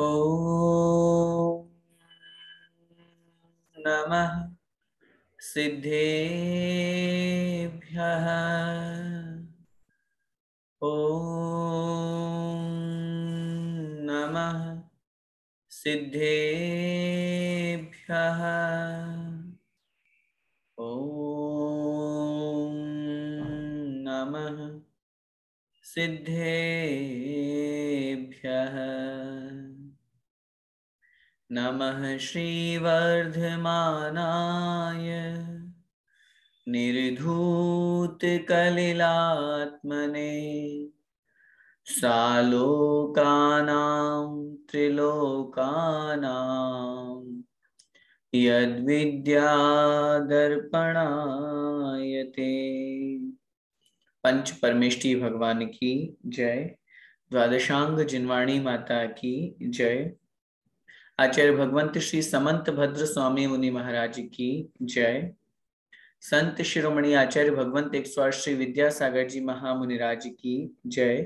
ॐ नमः सिद्धेभ्यः। ॐ नमः सिद्धेभ्यः। ॐ नमः सिद्धेभ्यः। नमः श्रीवर्धमानाय निर्धूतकलिलात्मने सालोकानां त्रिलोकानां यद्विद्यादर्पणायते। पंच परमेष्ठी भगवान की जय। द्वादशांग जिनवाणी माता की जय। आचार्य भगवंत श्री समंत भद्र स्वामी मुनि महाराज की जय। संत शिरोमणि आचार्य भगवंत 108 श्री विद्यासागर जी महामुनिराज की जय।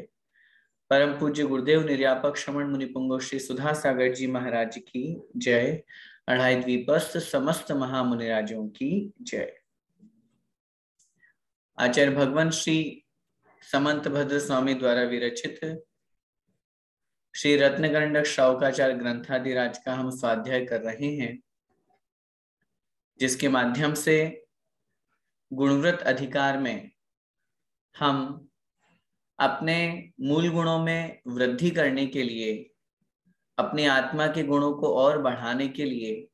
परम पूज्य गुरुदेव निर्यापक श्रमण मुनि पुंगव श्री सुधा सागर जी महाराज की जय। अढ़ाई द्वीपस्थ समस्त महामुनिराजों की जय। आचार्य भगवंत श्री समंत भद्र स्वामी द्वारा विरचित श्री रत्नगंडक श्रावकाचार ग्रंथादिराज का हम स्वाध्याय कर रहे हैं, जिसके माध्यम से गुणव्रत अधिकार में हम अपने मूल गुणों में वृद्धि करने के लिए, अपनी आत्मा के गुणों को और बढ़ाने के लिए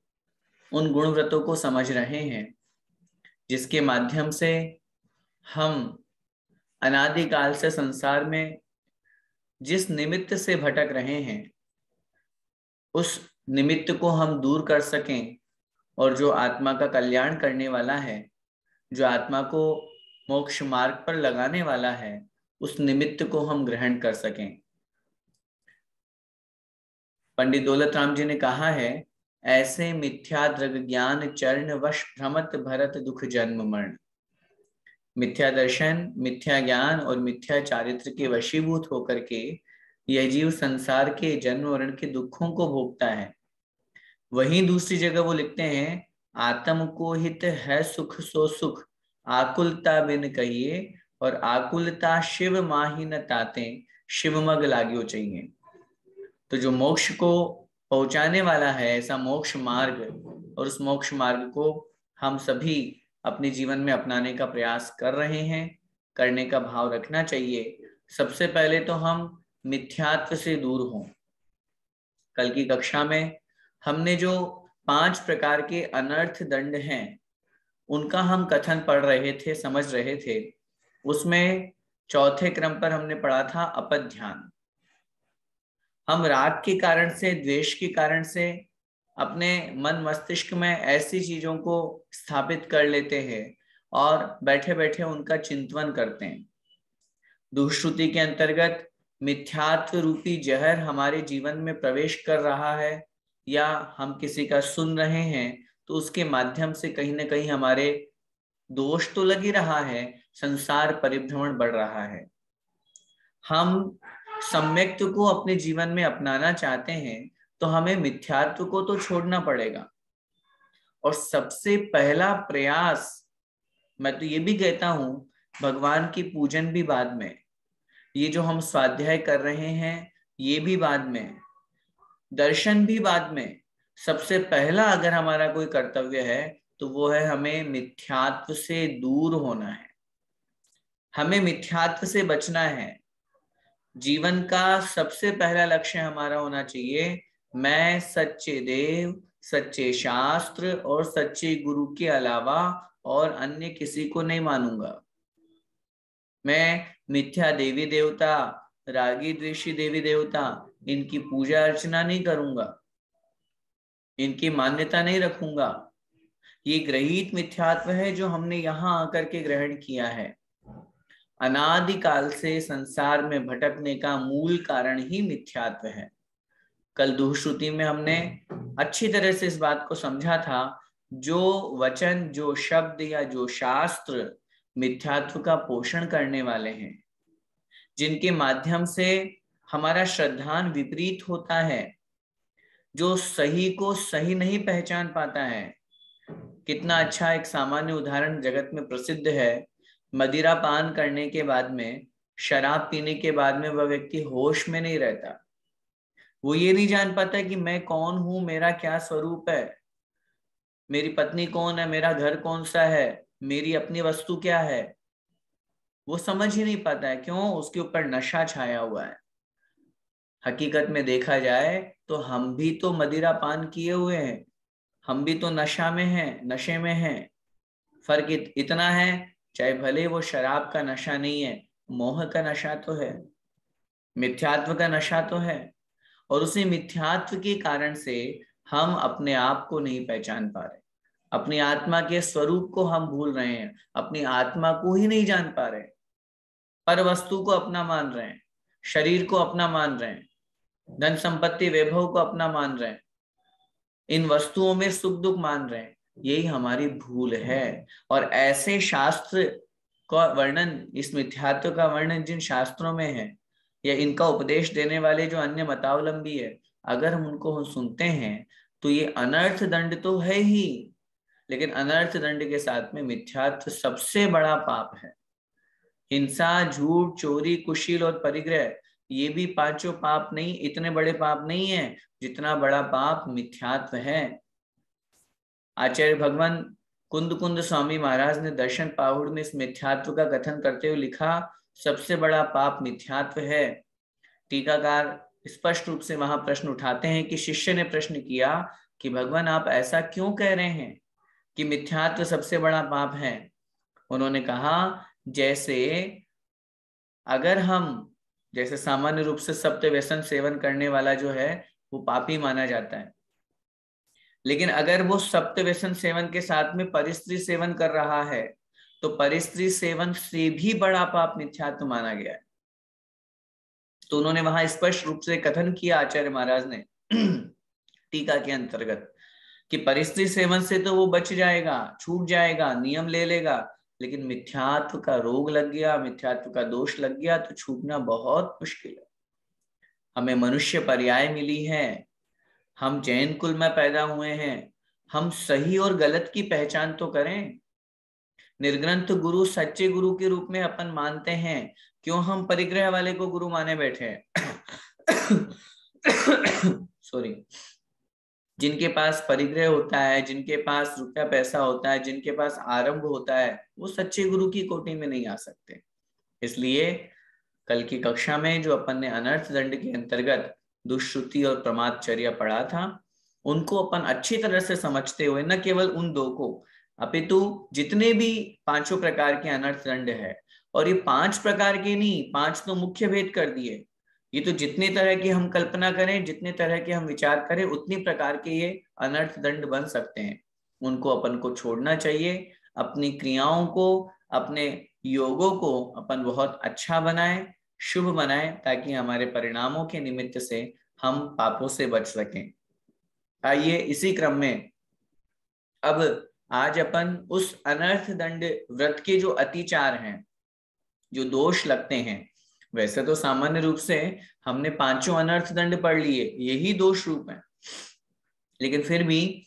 उन गुणव्रतों को समझ रहे हैं, जिसके माध्यम से हम अनादिकाल से संसार में जिस निमित्त से भटक रहे हैं उस निमित्त को हम दूर कर सकें, और जो आत्मा का कल्याण करने वाला है, जो आत्मा को मोक्ष मार्ग पर लगाने वाला है, उस निमित्त को हम ग्रहण कर सकें। पंडित दौलत राम जी ने कहा है, ऐसे मिथ्या दृग ज्ञान चरण वश भ्रमत भरत दुख जन्म मरण। मिथ्या दर्शन, मिथ्या ज्ञान और मिथ्या चारित्र के वशीभूत होकर के यह जीव संसार के जन्म मरण के दुखों को भोगता है। वहीं दूसरी जगह वो लिखते हैं, आत्म को हित है सुख सो सुख, आकुलता बिन कहिए, और आकुलता शिव माही न ताते, शिव मग लाग्यो चाहिए। तो जो मोक्ष को पहुंचाने वाला है, ऐसा मोक्ष मार्ग, और उस मोक्ष मार्ग को हम सभी अपने जीवन में अपनाने का प्रयास कर रहे हैं, करने का भाव रखना चाहिए। सबसे पहले तो हम मिथ्यात्व से दूर हों। कल की कक्षा में हमने जो 5 प्रकार के अनर्थ दंड हैं उनका हम कथन पढ़ रहे थे, समझ रहे थे। उसमें चौथे क्रम पर हमने पढ़ा था अपध्यान। हम राग के कारण से, द्वेष के कारण से अपने मन मस्तिष्क में ऐसी चीजों को स्थापित कर लेते हैं और बैठे बैठे उनका चिंतन करते हैं। दुष्श्रुति के अंतर्गत मिथ्यात्व रूपी जहर हमारे जीवन में प्रवेश कर रहा है, या हम किसी का सुन रहे हैं तो उसके माध्यम से कहीं ना कहीं हमारे दोष तो लग ही रहा है, संसार परिभ्रमण बढ़ रहा है। हम सम्यक्त्व को अपने जीवन में अपनाना चाहते हैं तो हमें मिथ्यात्व को तो छोड़ना पड़ेगा। और सबसे पहला प्रयास, मैं तो ये भी कहता हूं, भगवान की पूजन भी बाद में, ये जो हम स्वाध्याय कर रहे हैं ये भी बाद में, दर्शन भी बाद में। सबसे पहला अगर हमारा कोई कर्तव्य है तो वो है हमें मिथ्यात्व से दूर होना है, हमें मिथ्यात्व से बचना है। जीवन का सबसे पहला लक्ष्य हमारा होना चाहिए, मैं सच्चे देव, सच्चे शास्त्र और सच्चे गुरु के अलावा और अन्य किसी को नहीं मानूंगा। मैं मिथ्या देवी देवता, रागी द्वेषी देवी देवता, इनकी पूजा अर्चना नहीं करूंगा, इनकी मान्यता नहीं रखूंगा। ये ग्रहित मिथ्यात्व है जो हमने यहां आकर के ग्रहण किया है। अनादिकाल से संसार में भटकने का मूल कारण ही मिथ्यात्व है। कल दुःश्रुति में हमने अच्छी तरह से इस बात को समझा था, जो वचन, जो शब्द या जो शास्त्र मिथ्यात्व का पोषण करने वाले हैं, जिनके माध्यम से हमारा श्रद्धान विपरीत होता है, जो सही को सही नहीं पहचान पाता है। कितना अच्छा एक सामान्य उदाहरण जगत में प्रसिद्ध है। मदिरा पान करने के बाद में, शराब पीने के बाद में वह व्यक्ति होश में नहीं रहता। वो ये नहीं जान पाता कि मैं कौन हूं, मेरा क्या स्वरूप है, मेरी पत्नी कौन है, मेरा घर कौन सा है, मेरी अपनी वस्तु क्या है। वो समझ ही नहीं पाता है। क्यों? उसके ऊपर नशा छाया हुआ है। हकीकत में देखा जाए तो हम भी तो मदिरा पान किए हुए हैं, हम भी तो नशा में हैं, नशे में हैं। फर्क इतना है, चाहे भले वो शराब का नशा नहीं है, मोह का नशा तो है, मिथ्यात्व का नशा तो है। और उसी मिथ्यात्व के कारण से हम अपने आप को नहीं पहचान पा रहे, अपनी आत्मा के स्वरूप को हम भूल रहे हैं, अपनी आत्मा को ही नहीं जान पा रहे, पर वस्तु को अपना मान रहे हैं, शरीर को अपना मान रहे हैं, धन संपत्ति वैभव को अपना मान रहे हैं, इन वस्तुओं में सुख दुख मान रहे हैं। यही हमारी भूल है। और ऐसे शास्त्र का वर्णन, इस मिथ्यात्व का वर्णन जिन शास्त्रों में है, या इनका उपदेश देने वाले जो अन्य मतावलंबी है, अगर हम उनको हम सुनते हैं तो ये अनर्थ दंड तो है ही, लेकिन अनर्थ दंड के साथ में मिथ्यात्व सबसे बड़ा पाप है। हिंसा, झूठ, चोरी, कुशील और परिग्रह, ये भी पांचों पाप नहीं, इतने बड़े पाप नहीं है जितना बड़ा पाप मिथ्यात्व है। आचार्य भगवान कुंद कुंद स्वामी महाराज ने दर्शन पाहुड़ में इस मिथ्यात्व का कथन करते हुए लिखा, सबसे बड़ा पाप मिथ्यात्व है। टीकाकार स्पष्ट रूप से वहां प्रश्न उठाते हैं कि शिष्य ने प्रश्न किया कि भगवान आप ऐसा क्यों कह रहे हैं कि मिथ्यात्व सबसे बड़ा पाप है। उन्होंने कहा, जैसे अगर हम, जैसे सामान्य रूप से सप्त व्यसन सेवन करने वाला जो है वो पापी माना जाता है, लेकिन अगर वो सप्त व्यसन सेवन के साथ में परिस्त्री सेवन कर रहा है तो परिस्त्री सेवन से भी बड़ा पाप मिथ्यात्व माना गया है। तो उन्होंने वहां स्पष्ट रूप से कथन किया आचार्य महाराज ने टीका के अंतर्गत कि परिस्त्री सेवन से तो वो बच जाएगा, छूट जाएगा, नियम ले लेगा, लेकिन मिथ्यात्व का रोग लग गया, मिथ्यात्व का दोष लग गया तो छूटना बहुत मुश्किल है। हमें मनुष्य पर्याय मिली है, हम जैन कुल में पैदा हुए हैं, हम सही और गलत की पहचान तो करें। निर्ग्रंथ गुरु सच्चे गुरु के रूप में अपन मानते हैं, क्यों हम परिग्रह वाले को गुरु माने बैठे हैं? सॉरी। जिनके पास परिग्रह होता है, जिनके पास रुपया पैसा होता है, जिनके पास आरंभ होता है, वो सच्चे गुरु की कोटि में नहीं आ सकते। इसलिए कल की कक्षा में जो अपन ने अनर्थ दंड के अंतर्गत दुष्श्रुति और प्रमादचर्या पढ़ा था, उनको अपन अच्छी तरह से समझते हुए, न केवल उन दो को अपितु जितने भी पांचों प्रकार के अनर्थ दंड है, और ये 5 प्रकार के नहीं, 5 तो मुख्य भेद कर दिए, ये तो जितने तरह की हम कल्पना करें, जितने तरह के हम विचार करें, उतनी प्रकार के ये अनर्थ दंड बन सकते हैं। उनको अपन को छोड़ना चाहिए, अपनी क्रियाओं को, अपने योगों को अपन बहुत अच्छा बनाएं, शुभ बनाएं, ताकि हमारे परिणामों के निमित्त से हम पापों से बच सकें। आइए इसी क्रम में अब आज अपन उस अनर्थ दंड व्रत के जो अतिचार हैं, जो दोष लगते हैं, वैसे तो सामान्य रूप से हमने पांचों अनर्थ दंड पढ़ लिए, यही दोष रूप है, लेकिन फिर भी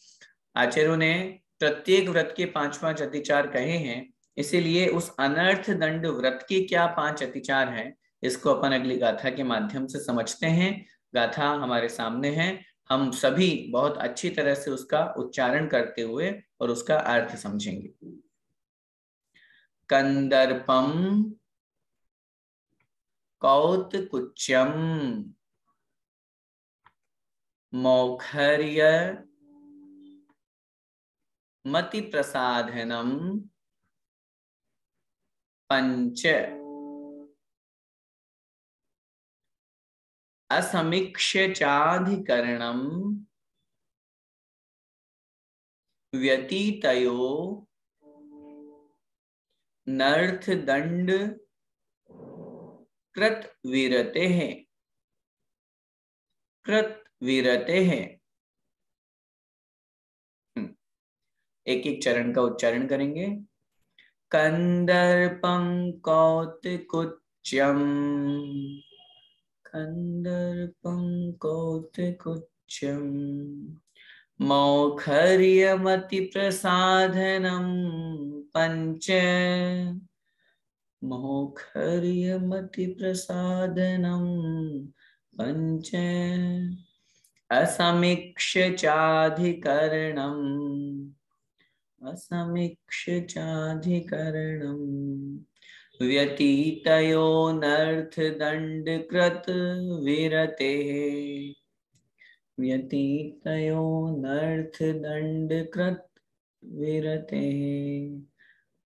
आचार्यों ने प्रत्येक व्रत के 5-5 अतिचार कहे हैं। इसीलिए उस अनर्थ दंड व्रत के क्या 5 अतिचार हैं, इसको अपन अगली गाथा के माध्यम से समझते हैं। गाथा हमारे सामने है, हम सभी बहुत अच्छी तरह से उसका उच्चारण करते हुए और उसका अर्थ समझेंगे। कंदर्पम कौतकुच्यम मौखर्य मति प्रसाधनम पंच असमीक्ष्य चाधिकरणम व्यतीतयो नर्थ दंड कृत विरते हैं, कृत विरते हैं। एक एक चरण का उच्चारण करेंगे। कंदर्पं कौतकुच्यम, कंदर्पं कौतकुच्यम मौखर्यमति प्रसाधनम पंच, मौखर्यमति प्रसादनम पंच, असमीक्ष्य चाधिकरणम, असमीक्ष्य चाधिकरणम, व्यतीतयोनर्थ दंड कृत विरते, व्यतीतयोनर्थ दंड कृत विरते।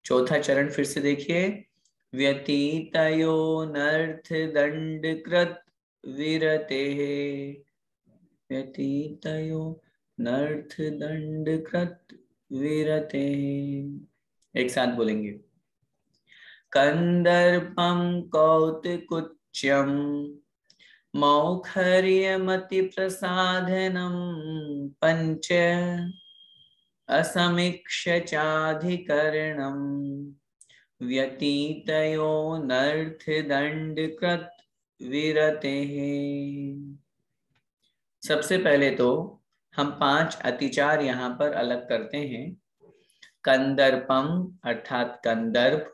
चौथा चरण फिर से देखिए, व्यतीतयोनर्थ दंड कृत विरते, व्यतीतयोनर्थ दंड कृत विरते। एक साथ बोलेंगे, कंदर्पम कौतुकुच्यम मौखर्यमति प्रसाधनम पंच, असमीक्ष्य चाधिकरणम, व्यतीतयोनर्थ दंड कृत विरते। सबसे पहले तो हम 5 अतिचार यहाँ पर अलग करते हैं। कंदर्पम अर्थात कंदर्प,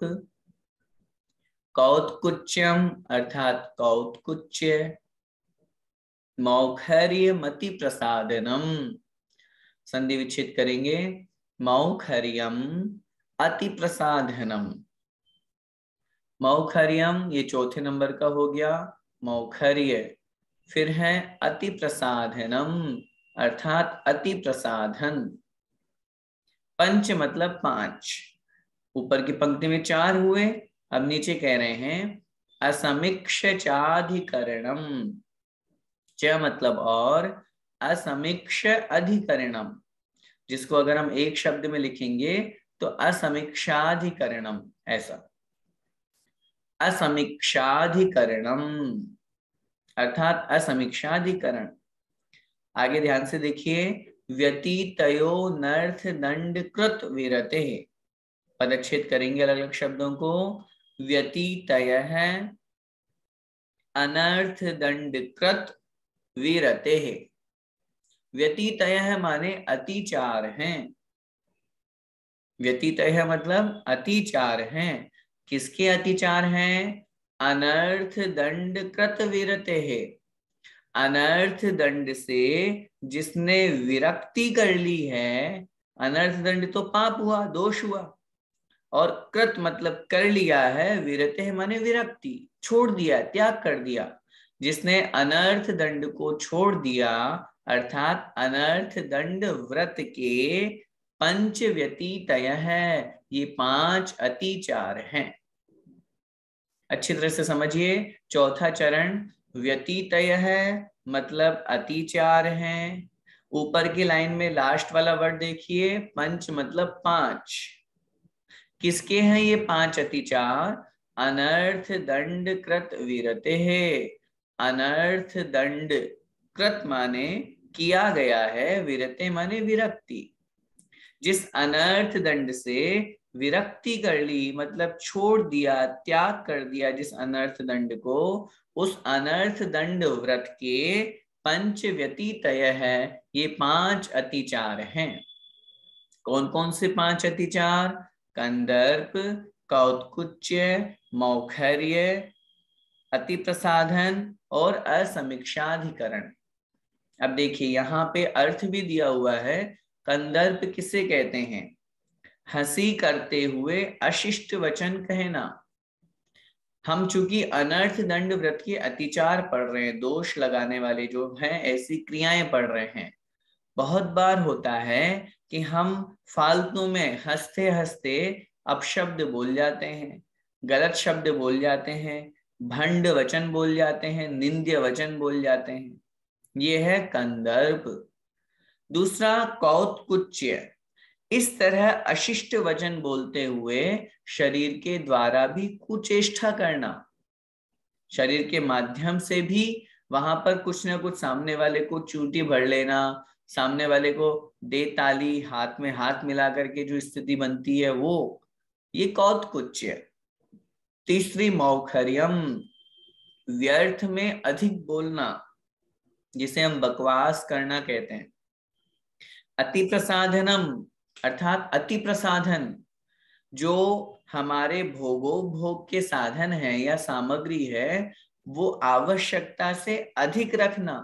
कौतकुच्यम अर्थात कौतकुच्य, मौखर्यमति प्रसादनम, संधि विच्छेद करेंगे, मौखर्यम अति प्रसाधनम। मौखर्यम ये चौथे नंबर का हो गया, मौखर्य, फिर है अति प्रसाधनम अर्थात अति प्रसाधन। पंच मतलब 5, ऊपर की पंक्ति में 4 हुए, अब नीचे कह रहे हैं असमीक्ष चाधिकरणम, च मतलब और, असमीक्ष अधिकरणम, जिसको अगर हम एक शब्द में लिखेंगे तो असमीक्षाधिकरणम, ऐसा असमीक्षाधिकरणम अर्थात असमीक्षाधिकरण। आगे ध्यान से देखिए, व्यतीतयोनर्थ दंड कृत विरते, पदच्छेद करेंगे अलग अलग शब्दों को। व्यतीतयः अनर्थ दंड कृत विरते, व्यतीतयः माने अतिचार हैं, व्यतीतयः मतलब अतिचार हैं। किसके अतिचार हैं? अनर्थ दंड कृत विरते है, अनर्थ दंड से जिसने विरक्ति कर ली है। अनर्थ दंड तो पाप हुआ, दोष हुआ, और कृत मतलब कर लिया है, विरते माने विरक्ति, छोड़ दिया, त्याग कर दिया। जिसने अनर्थ दंड को छोड़ दिया अर्थात अनर्थ दंड व्रत के पंच व्यतीतय है, ये 5 अतिचार हैं। अच्छी तरह से समझिए, चौथा चरण व्यतीतय है मतलब अतिचार हैं। ऊपर की लाइन में लास्ट वाला वर्ड देखिए, पंच मतलब 5। किसके हैं ये 5 अतिचार? अनर्थ दंड कृत विरते है। अनर्थ दंड, कृत माने किया गया है, विरते माने विरक्ति। जिस अनर्थ दंड से विरक्ति कर ली मतलब छोड़ दिया, त्याग कर दिया जिस अनर्थ दंड को, उस अनर्थ दंड व्रत के पंच व्यतीतय है, ये 5 अतिचार हैं। कौन कौन से 5 अतिचार? कंदर्प, कौतकुच्य, मौखर्य, अति प्रसाधन और असमीक्षाधिकरण। अब देखिए यहाँ पे अर्थ भी दिया हुआ है। कंदर्प किसे कहते हैं? हंसी करते हुए अशिष्ट वचन कहना। हम चूंकि अनर्थ दंड व्रत के अतिचार पढ़ रहे हैं, दोष लगाने वाले जो हैं ऐसी क्रियाएं पढ़ रहे हैं। बहुत बार होता है कि हम फालतू में हंसते हंसते अपशब्द बोल जाते हैं, गलत शब्द बोल जाते हैं, भंड वचन बोल जाते हैं, निंद्य वचन बोल जाते हैं। ये है कंदर्प। दूसरा कौतकुच्य, इस तरह अशिष्ट वचन बोलते हुए शरीर के द्वारा भी कुचेष्टा करना, शरीर के माध्यम से भी वहां पर कुछ ना कुछ सामने वाले को चूंटी भर लेना, सामने वाले को दे ताली, हाथ में हाथ मिला करके जो स्थिति बनती है वो, ये कौतकुच्य। तीसरी मौखर्यम, व्यर्थ में अधिक बोलना, जिसे हम बकवास करना कहते हैं। अति प्रसाधनम अर्थात अति प्रसाधन, जो हमारे भोग के साधन है या सामग्री है, वो आवश्यकता से अधिक रखना।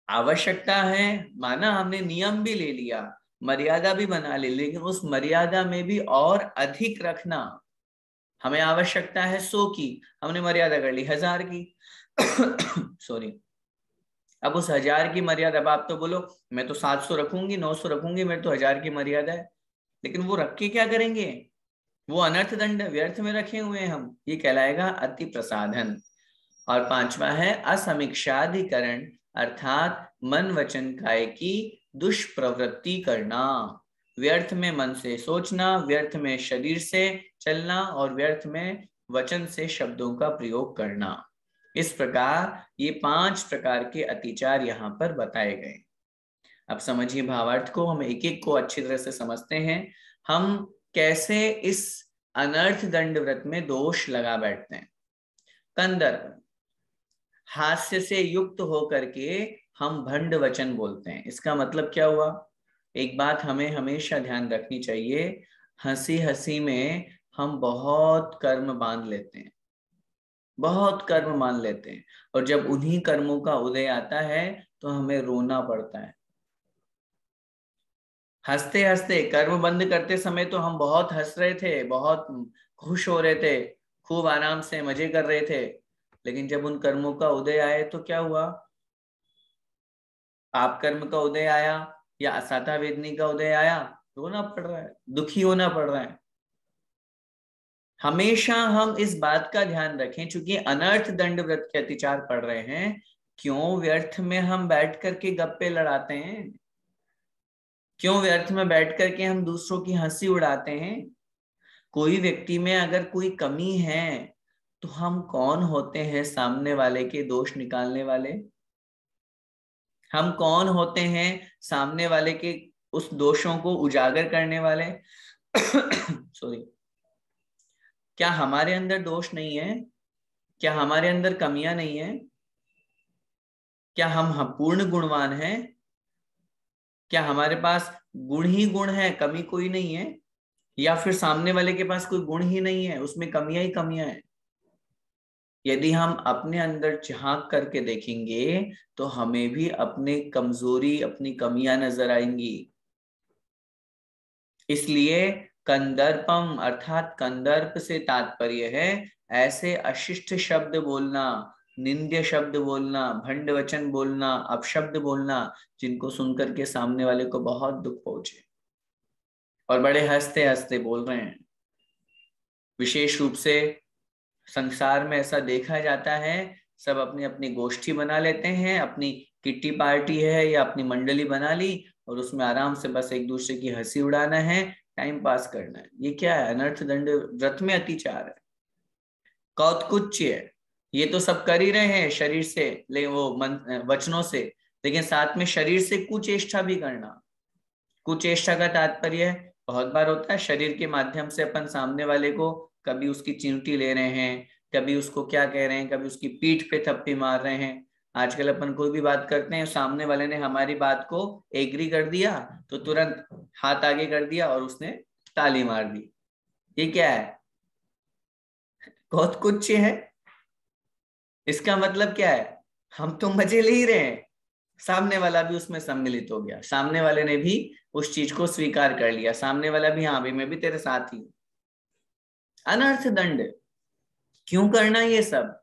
आवश्यकता है माना, हमने नियम भी ले लिया, मर्यादा भी बना ली, लेकिन उस मर्यादा में भी और अधिक रखना। हमें आवश्यकता है 100 की, हमने मर्यादा कर ली 1000 की। सॉरी। अब उस 1000 की मर्यादा, अब आप तो बोलो मैं तो 700 रखूंगी, 900 रखूंगी, मेरे तो 1000 की मर्यादा है, लेकिन वो रख के क्या करेंगे? वो अनर्थ दंड व्यर्थ में रखे हुए हैं हम, ये कहलाएगा अति प्रसाधन। और पांचवा है असमीक्षाधिकरण, अर्थात मन वचन काय की दुष्प्रवृत्ति करना। व्यर्थ में मन से सोचना, व्यर्थ में शरीर से चलना और व्यर्थ में वचन से शब्दों का प्रयोग करना। इस प्रकार ये 5 प्रकार के अतिचार यहाँ पर बताए गए। अब समझिए भावार्थ को, हम एक एक को अच्छी तरह से समझते हैं। हम कैसे इस अनर्थ दंड व्रत में दोष लगा बैठते हैं। कंदर्प, हास्य से युक्त होकर के हम भंड वचन बोलते हैं। इसका मतलब क्या हुआ? एक बात हमें हमेशा ध्यान रखनी चाहिए, हंसी हंसी में हम बहुत कर्म बांध लेते हैं, बहुत कर्म मान लेते हैं, और जब उन्हीं कर्मों का उदय आता है तो हमें रोना पड़ता है। हंसते हंसते कर्म बंद करते समय तो हम बहुत हंस रहे थे, बहुत खुश हो रहे थे, खूब आराम से मजे कर रहे थे, लेकिन जब उन कर्मों का उदय आए तो क्या हुआ? पाप कर्म का उदय आया या असाता वेदनी का उदय आया, रोना पड़ रहा है, दुखी होना पड़ रहा है। हमेशा हम इस बात का ध्यान रखें, चूंकि अनर्थ दंड व्रत के अतिचार पड़ रहे हैं, क्यों व्यर्थ में हम बैठ करके गप्पे लड़ाते हैं? क्यों व्यर्थ में बैठ करके हम दूसरों की हंसी उड़ाते हैं? कोई व्यक्ति में अगर कोई कमी है तो हम कौन होते हैं सामने वाले के दोष निकालने वाले? हम कौन होते हैं सामने वाले के उस दोषों को उजागर करने वाले? सॉरी। क्या हमारे अंदर दोष नहीं है? क्या हमारे अंदर कमियां नहीं है? क्या हम पूर्ण गुणवान हैं? क्या हमारे पास गुण ही गुण है, कमी कोई नहीं है? या फिर सामने वाले के पास कोई गुण ही नहीं है, उसमें कमियां ही कमियां हैं? यदि हम अपने अंदर झांक करके देखेंगे तो हमें भी अपने कमजोरी, अपनी कमियां नजर आएंगी। इसलिए कंदर्पम अर्थात कंदर्प से तात्पर्य है ऐसे अशिष्ट शब्द बोलना, निंद्य शब्द बोलना, भंड वचन बोलना, अपशब्द बोलना, जिनको सुनकर के सामने वाले को बहुत दुख पहुंचे और बड़े हंसते हंसते बोल रहे हैं। विशेष रूप से संसार में ऐसा देखा जाता है, सब अपनी अपनी गोष्ठी बना लेते हैं, अपनी किट्टी पार्टी है या अपनी मंडली बना ली, और उसमें आराम से बस एक दूसरे की हंसी उड़ाना है, टाइम पास करना है। ये क्या है? अनर्थ दंड व्रत में अतिचार है, कौतकुच्य है। ये तो सब कर ही रहे हैं शरीर से, ले वो वचनों से, लेकिन साथ में शरीर से कुचेष्टा भी करना। कुचेष्टा का तात्पर्य बहुत बार होता है शरीर के माध्यम से अपन सामने वाले को कभी उसकी चिमटी ले रहे हैं, कभी उसको क्या कह रहे हैं, कभी उसकी पीठ पे थप्पी मार रहे हैं। आजकल अपन कोई भी बात करते हैं, सामने वाले ने हमारी बात को एग्री कर दिया तो तुरंत हाथ आगे कर दिया और उसने ताली मार दी। ये क्या है? बहुत कुछ है। इसका मतलब क्या है? हम तो मजे ले ही रहे हैं, सामने वाला भी उसमें सम्मिलित हो गया, सामने वाले ने भी उस चीज को स्वीकार कर लिया, सामने वाला भी हाँ भाई मैं भी तेरे साथ ही हूं। अनर्थ दंड क्यों करना ये सब?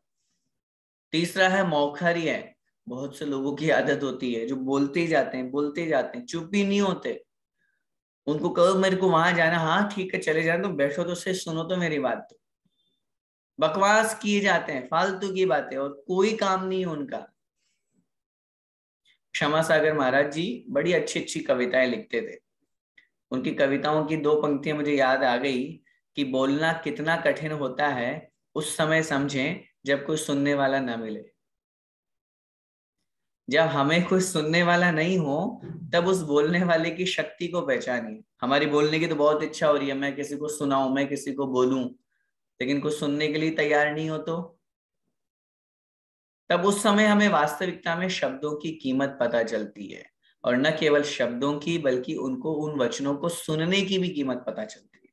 तीसरा है मौखर्य। बहुत से लोगों की आदत होती है जो बोलते ही जाते हैं, बोलते ही जाते हैं, चुप ही नहीं होते। उनको कहो मेरे को वहां जाना, हाँ ठीक है चले जाए, तो बैठो तो सही, सुनो तो मेरी बात। तो बकवास किए जाते हैं, फालतू की बातें, और कोई काम नहीं है उनका। क्षमा सागर महाराज जी बड़ी अच्छी अच्छी कविताएं लिखते थे। उनकी कविताओं की 2 पंक्तियां मुझे याद आ गई कि बोलना कितना कठिन होता है उस समय समझें जब कोई सुनने वाला ना मिले। जब हमें कोई सुनने वाला नहीं हो तब उस बोलने वाले की शक्ति को पहचानिए। हमारी बोलने की तो बहुत इच्छा हो रही है, मैं किसी को सुनाऊं, मैं किसी को बोलूं, लेकिन कुछ सुनने के लिए तैयार नहीं हो तो तब उस समय हमें वास्तविकता में शब्दों की कीमत पता चलती है, और न केवल शब्दों की बल्कि उनको, उन वचनों को सुनने की भी कीमत पता चलती है।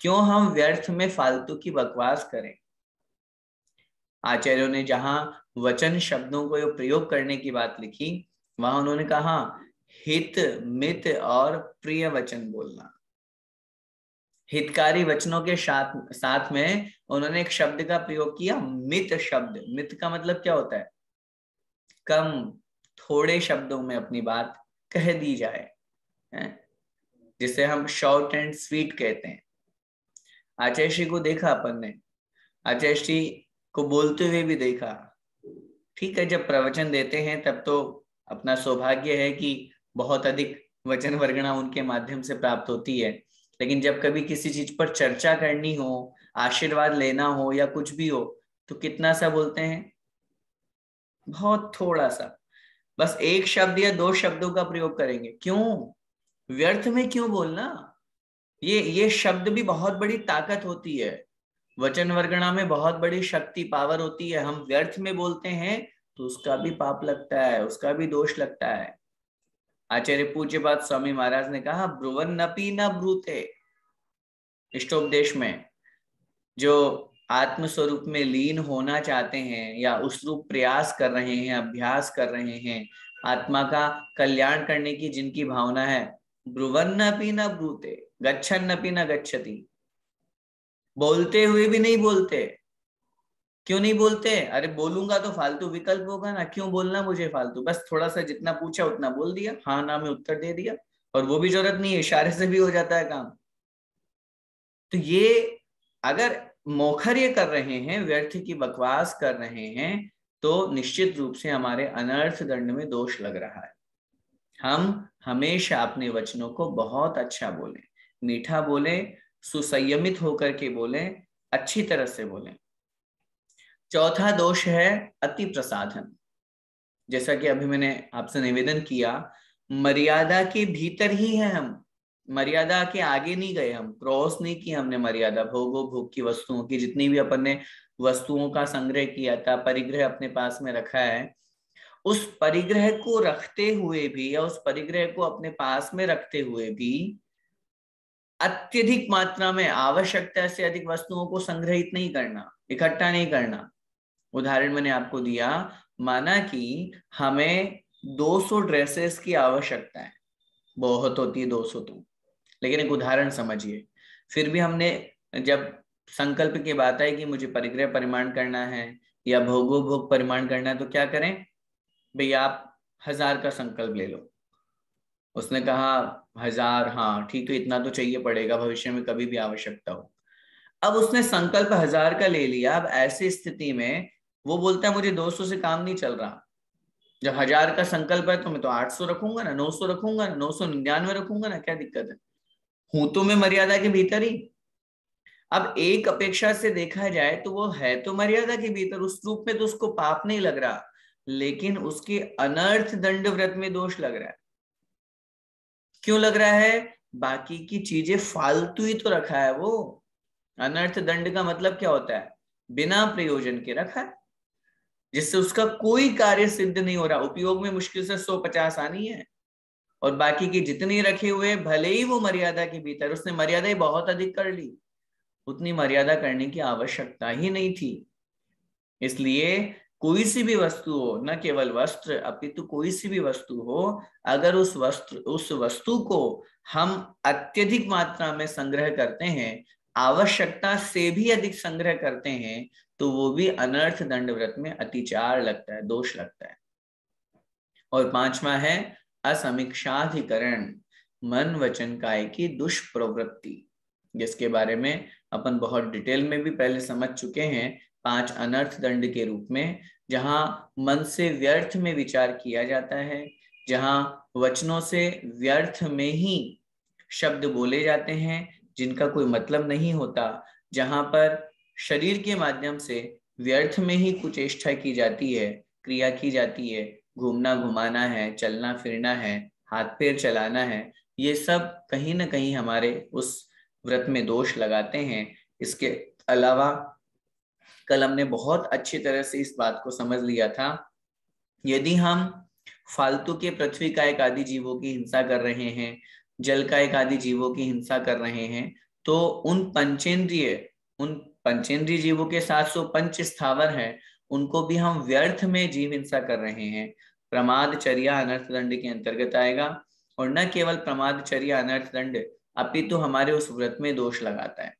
क्यों हम व्यर्थ में फालतू की बकवास करें। आचार्यों ने जहां वचन शब्दों को प्रयोग करने की बात लिखी, वहां उन्होंने कहा हित, मित और प्रिय वचन बोलना। हितकारी वचनों के साथ साथ में उन्होंने एक शब्द का प्रयोग किया, मित शब्द। मित का मतलब क्या होता है? कम, थोड़े शब्दों में अपनी बात कह दी जाए, जिसे हम शॉर्ट एंड स्वीट कहते हैं। आचार्य श्री को देखा अपन ने, आचार्य श्री को बोलते हुए भी देखा। ठीक है, जब प्रवचन देते हैं तब तो अपना सौभाग्य है कि बहुत अधिक वचन वर्गणा उनके माध्यम से प्राप्त होती है, लेकिन जब कभी किसी चीज पर चर्चा करनी हो, आशीर्वाद लेना हो या कुछ भी हो, तो कितना सा बोलते हैं? बहुत थोड़ा सा, बस एक शब्द या दो शब्दों का प्रयोग करेंगे। क्यों? व्यर्थ में क्यों बोलना? ये शब्द भी बहुत बड़ी ताकत होती है, वचन वर्गणा में बहुत बड़ी शक्ति, पावर होती है। हम व्यर्थ में बोलते हैं तो उसका भी पाप लगता है, उसका भी दोष लगता है। आचार्य पूज्यपाद स्वामी महाराज ने कहा ब्रुवन नपी न ब्रूते। इष्टोपदेश में जो आत्म स्वरूप में लीन होना चाहते हैं या उस रूप प्रयास कर रहे हैं, अभ्यास कर रहे हैं, आत्मा का कल्याण करने की जिनकी भावना है, ब्रुवन्नपि न ब्रूते, गच्छन्नपि न गच्छति, बोलते हुए भी नहीं बोलते। क्यों नहीं बोलते? अरे बोलूंगा तो फालतू विकल्प होगा ना, क्यों बोलना मुझे फालतू? बस थोड़ा सा जितना पूछा उतना बोल दिया, हाँ ना में उत्तर दे दिया, और वो भी जरूरत नहीं है, इशारे से भी हो जाता है काम। तो ये अगर मोखर्य कर रहे हैं, व्यर्थ की बकवास कर रहे हैं, तो निश्चित रूप से हमारे अनर्थ दंड में दोष लग रहा है। हम हमेशा अपने वचनों को बहुत अच्छा बोलें, मीठा बोलें, सुसंयमित होकर के बोलें, अच्छी तरह से बोलें। चौथा दोष है अति प्रसाधन। जैसा कि अभी मैंने आपसे निवेदन किया, मर्यादा के भीतर ही है हम, मर्यादा के आगे नहीं गए, हम क्रॉस नहीं की हमने मर्यादा। भोगो भोग की वस्तुओं की, जितनी भी अपन ने वस्तुओं का संग्रह किया था, परिग्रह अपने पास में रखा है, उस परिग्रह को रखते हुए भी या उस परिग्रह को अपने पास में रखते हुए भी अत्यधिक मात्रा में, आवश्यकता से अधिक वस्तुओं को संग्रहित नहीं करना, इकट्ठा नहीं करना। उदाहरण मैंने आपको दिया, माना कि हमें 200 ड्रेसेस की आवश्यकता है, बहुत होती है 200 तो, लेकिन एक उदाहरण समझिए। फिर भी हमने जब संकल्प की बात आई कि मुझे परिग्रह परिमाण करना है या भोगो भोग परिमाण करना है, तो क्या करें? भैया आप 1000 का संकल्प ले लो। उसने कहा 1000, हाँ ठीक है, इतना तो चाहिए पड़ेगा, भविष्य में कभी भी आवश्यकता हो। अब उसने संकल्प 1000 का ले लिया। अब ऐसी स्थिति में वो बोलता है मुझे 200 से काम नहीं चल रहा। जब 1000 का संकल्प है तो मैं तो 800 रखूंगा ना, 900 रखूंगा ना, 999 रखूंगा ना, क्या दिक्कत है? हूं तो मैं मर्यादा के भीतर ही। अब एक अपेक्षा से देखा जाए तो वो है तो मर्यादा के भीतर, उस रूप में तो उसको पाप नहीं लग रहा, लेकिन उसके अनर्थ दंड व्रत में दोष लग रहा है। क्यों लग रहा है? बाकी की चीजें फालतू ही तो रखा है वो। अनर्थ दंड का मतलब क्या होता है? बिना प्रयोजन के रखा है, जिससे उसका कोई कार्य सिद्ध नहीं हो रहा। उपयोग में मुश्किल से 150 आनी है, और बाकी की जितनी रखे हुए भले ही वो मर्यादा के भीतर, उसने मर्यादा ही बहुत अधिक कर ली, उतनी मर्यादा करने की आवश्यकता ही नहीं थी। इसलिए कोई सी भी वस्तु हो, न केवल वस्त्र अपितु कोई सी भी वस्तु हो, अगर उस वस्तु को हम अत्यधिक मात्रा में संग्रह करते हैं, आवश्यकता से भी अधिक संग्रह करते हैं, तो वो भी अनर्थ दंड व्रत में अतिचार लगता है, दोष लगता है। और पांचवा है असमीक्षाधिकरण, मन वचन काय की दुष्प्रवृत्ति, जिसके बारे में अपन बहुत डिटेल में भी पहले समझ चुके हैं। 5 अनर्थ दंड के रूप में, जहां मन से व्यर्थ में विचार किया जाता है, जहां वचनों से व्यर्थ में ही शब्द बोले जाते हैं जिनका कोई मतलब नहीं होता, जहां पर शरीर के माध्यम से व्यर्थ में ही कुचेष्टा की जाती है, क्रिया की जाती है, घूमना घुमाना है, चलना फिरना है, हाथ पैर चलाना है, ये सब कहीं ना कहीं हमारे उस व्रत में दोष लगाते हैं। इसके अलावा कल हमने बहुत अच्छी तरह से इस बात को समझ लिया था। यदि हम फालतू के पृथ्वी का एक आदि जीवों की हिंसा कर रहे हैं, जल का एक आदि जीवों की हिंसा कर रहे हैं, तो उन पंचेंद्रिय जीवों के 700 पंच स्थावर हैं, उनको भी हम व्यर्थ में जीव हिंसा कर रहे हैं। प्रमादचर्या अनर्थ दंड के अंतर्गत आएगा। और न केवल प्रमादचर्या अनर्थ दंड, अपितु हमारे उस व्रत में दोष लगाता है।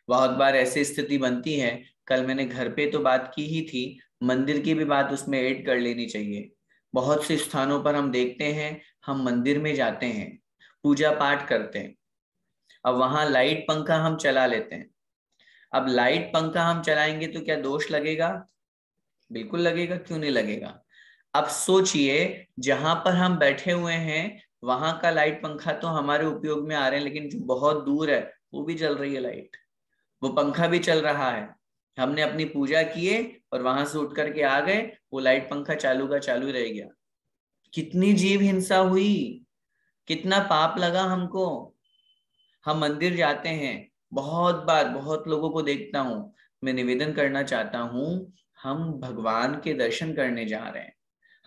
बहुत बार ऐसी स्थिति बनती है, कल मैंने घर पे तो बात की ही थी, मंदिर की भी बात उसमें ऐड कर लेनी चाहिए। बहुत से स्थानों पर हम देखते हैं, हम मंदिर में जाते हैं, पूजा पाठ करते हैं, अब वहां लाइट पंखा हम चला लेते हैं। अब लाइट पंखा हम चलाएंगे तो क्या दोष लगेगा? बिल्कुल लगेगा, क्यों नहीं लगेगा। अब सोचिए, जहां पर हम बैठे हुए हैं वहां का लाइट पंखा तो हमारे उपयोग में आ रहे हैं, लेकिन जो बहुत दूर है वो भी चल रही है लाइट, वो पंखा भी चल रहा है। हमने अपनी पूजा किए और वहां से उठ करके आ गए, वो लाइट पंखा चालू का चालू ही रह गया। कितनी जीव हिंसा हुई, कितना पाप लगा हमको। हम मंदिर जाते हैं, बहुत बार बहुत लोगों को देखता हूं। मैं निवेदन करना चाहता हूं, हम भगवान के दर्शन करने जा रहे हैं,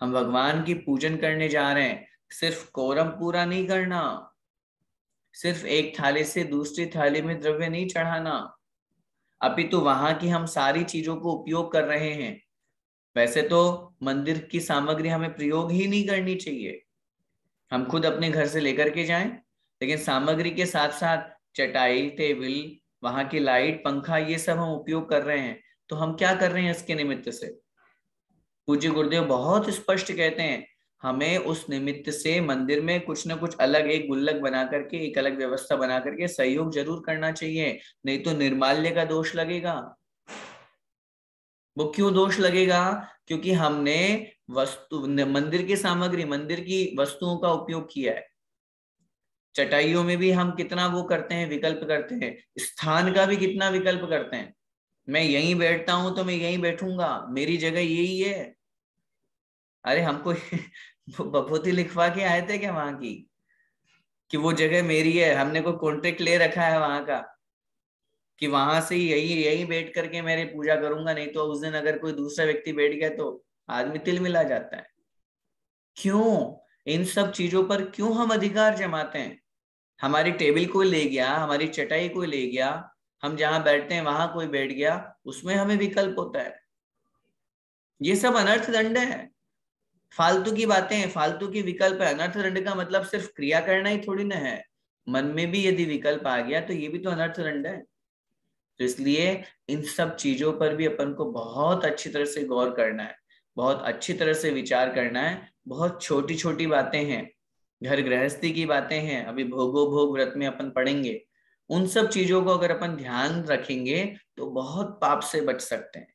हम भगवान की पूजन करने जा रहे हैं। सिर्फ कोरम पूरा नहीं करना, सिर्फ एक थाली से दूसरी थाली में द्रव्य नहीं चढ़ाना, अपितु वहां की हम सारी चीजों को उपयोग कर रहे हैं। वैसे तो मंदिर की सामग्री हमें प्रयोग ही नहीं करनी चाहिए, हम खुद अपने घर से लेकर के जाएं, लेकिन सामग्री के साथ साथ चटाई, टेबल, वहां की लाइट, पंखा, ये सब हम उपयोग कर रहे हैं। तो हम क्या कर रहे हैं इसके निमित्त से? पूज्य गुरुदेव बहुत स्पष्ट कहते हैं, हमें उस निमित्त से मंदिर में कुछ ना कुछ अलग, एक गुल्लक बना करके, एक अलग व्यवस्था बना करके सहयोग जरूर करना चाहिए, नहीं तो निर्माल्य का दोष लगेगा। वो क्यों दोष लगेगा? क्योंकि हमने मंदिर की सामग्री, मंदिर की वस्तुओं का उपयोग किया है। चटाइयों में भी हम कितना वो करते हैं, विकल्प करते हैं, स्थान का भी कितना विकल्प करते हैं। मैं यहीं बैठता हूं तो मैं यहीं बैठूंगा, मेरी जगह यही है। अरे हमको बभूति लिखवा के आए थे क्या वहां की, कि वो जगह मेरी है? हमने कोई कॉन्ट्रैक्ट ले रखा है वहां का कि वहां से यही यही बैठ करके मेरी पूजा करूंगा, नहीं तो उस दिन अगर कोई दूसरा व्यक्ति बैठ गया तो आदमी तिल मिला जाता है। क्यों इन सब चीजों पर क्यों हम अधिकार जमाते हैं? हमारी टेबल कोई ले गया, हमारी चटाई कोई ले गया, हम जहां बैठते हैं वहां कोई बैठ गया, उसमें हमें विकल्प होता है। ये सब अनर्थ दंड है, फालतू की बातें हैं, फालतू की विकल्प है। अनर्थ दंड का मतलब सिर्फ क्रिया करना ही थोड़ी ना है, मन में भी यदि विकल्प आ गया तो ये भी तो अनर्थ दंड है। तो इसलिए इन सब चीजों पर भी अपन को बहुत अच्छी तरह से गौर करना है, बहुत अच्छी तरह से विचार करना है। बहुत छोटी छोटी बातें हैं, घर गृहस्थी की बातें हैं, अभी भोगो भोग व्रत में अपन पढ़ेंगे। उन सब चीजों को अगर अपन ध्यान रखेंगे तो बहुत पाप से बच सकते हैं।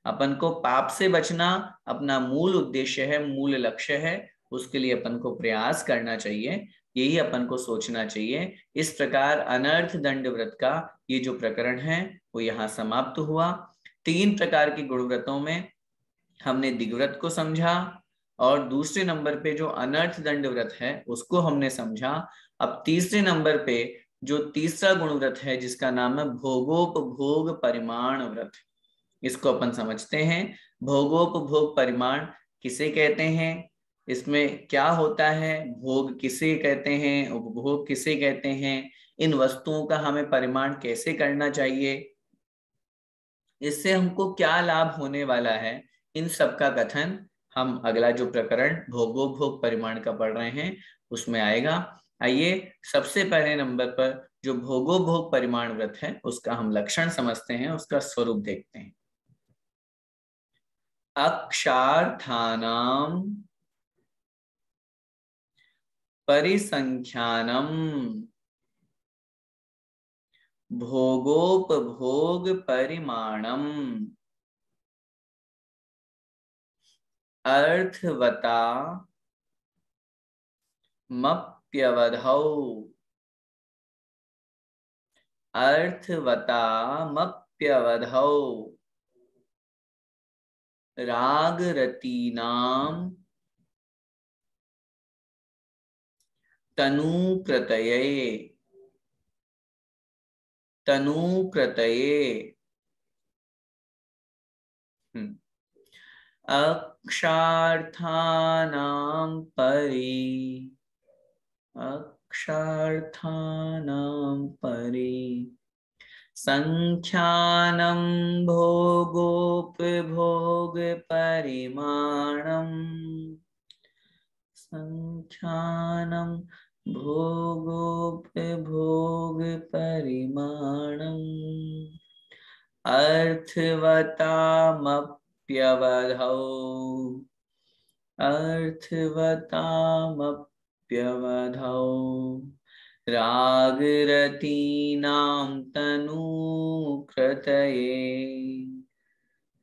अपन को पाप से बचना अपना मूल उद्देश्य है, मूल लक्ष्य है, उसके लिए अपन को प्रयास करना चाहिए, यही अपन को सोचना चाहिए। इस प्रकार अनर्थ दंड व्रत का ये जो प्रकरण है वो यहाँ समाप्त हुआ। 3 प्रकार के गुण व्रतों में हमने दिग्व्रत को समझा, और दूसरे नंबर पे जो अनर्थ दंड व्रत है उसको हमने समझा। अब तीसरे नंबर पे जो तीसरा गुण व्रत है जिसका नाम है भोगोपभोग परिमाण व्रत, इसको अपन समझते हैं। भोगोपभोग परिमाण किसे कहते हैं, इसमें क्या होता है, भोग किसे कहते हैं, उपभोग किसे कहते हैं, इन वस्तुओं का हमें परिमाण कैसे करना चाहिए, इससे हमको क्या लाभ होने वाला है, इन सब का कथन हम अगला जो प्रकरण भोगोपभोग परिमाण का पढ़ रहे हैं उसमें आएगा। आइए सबसे पहले नंबर पर जो भोगोपभोग परिमाण व्रत है उसका हम लक्षण समझते हैं, उसका स्वरूप देखते हैं। अक्षार्थानां परिसंख्यानम भोगोपभोग परिमाणम अर्थवता मप्यवधौ अर्थवता मप्यवधौ रागरतीनां तनूकृतये तनूकृतये अक्षार्थानां परि, अक्षार्थानां परि संख्यानं भोगोपभोग परिमाणम्, संख्यानं भोगोपभोग परिमाणम् अर्थवतामप्यवधौ, अर्थवतामप्यवधौ रागरतीनां तनूकृतये,